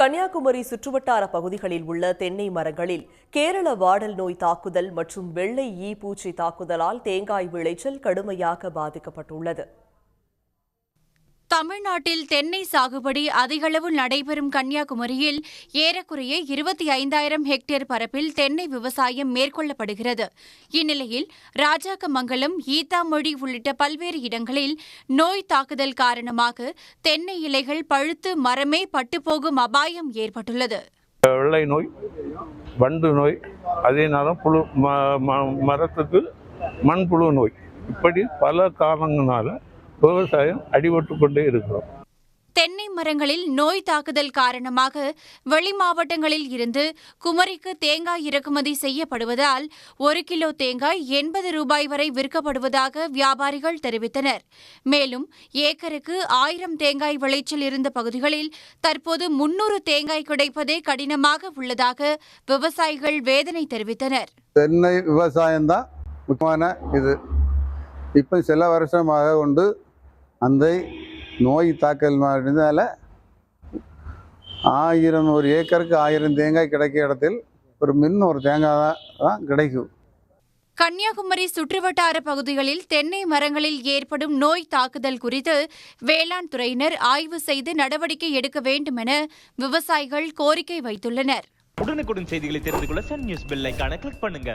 கன்னியாகுமரி சுற்றுவட்டார பகுதிகளில் உள்ள தென்னை மரங்களில் கேரள வாடல் நோய் தாக்குதல் மற்றும் வெள்ளை ஈ பூச்சி தாக்குதலால் தேங்காய் விளைச்சல் கடுமையாக பாதிக்கப்பட்டுள்ளது. தமிழ்நாட்டில் தென்னை சாகுபடி அதிகளவு நடைபெறும் கன்னியாகுமரியில் ஏறக்குறைய 25,000 ஹெக்டேர் பரப்பில் தென்னை விவசாயம் மேற்கொள்ளப்படுகிறது. இந்நிலையில் ராஜாக்கமங்கலம், ஈத்தாமொழி உள்ளிட்ட பல்வேறு இடங்களில் நோய் தாக்குதல் காரணமாக தென்னை இலைகள் பழுத்து மரமே பட்டுப்போகும் அபாயம் ஏற்பட்டுள்ளது. வெள்ளை நோய், வண்டு நோய், அதேனாலும் புழு மரத்துக்கு மண்புழு நோய், இப்படி பல காரணங்களால விவசாயம் அடிபட்டு கொண்டே இருக்கிறோம். தென்னை மரங்களில் நோய் தாக்குதல் காரணமாக வெளி மாவட்டங்களில் இருந்து குமரிக்கு தேங்காய் இறக்குமதி செய்யப்படுவதால் 1 கிலோ தேங்காய் 80 ரூபாய் வரை விற்கப்படுவதாக வியாபாரிகள் தெரிவித்தனர். மேலும் ஏக்கருக்கு 1000 தேங்காய் விளைச்சல் இருந்த பகுதிகளில் தற்போது 300 தேங்காய் கிடைப்பதே கடினமாக உள்ளதாக விவசாயிகள் வேதனை தெரிவித்தனர். தென்னை விவசாயம்தான் முக்கியமான இது. இப்போ சில வருஷமாக கொண்டு அந்த நோய் தாக்கல் இருந்ததால் 1000 ஒரு ஏக்கருக்கு 1000 தேங்காய் கிடைக்க இடத்தில் ஒரு தேங்காய் தான் கிடைக்கும். கன்னியாகுமரி சுற்றுவட்டார பகுதிகளில் தென்னை மரங்களில் ஏற்படும் நோய் தாக்குதல் குறித்து வேளாண் துறையினர் ஆய்வு செய்து நடவடிக்கை எடுக்க வேண்டும் என விவசாயிகள் கோரிக்கை வைத்துள்ளனர். உடனுக்குடன் செய்திகளை தெரிந்து கொள்ள சன் நியூஸ் பெல் ஐகானை கிளிக் பண்ணுங்க.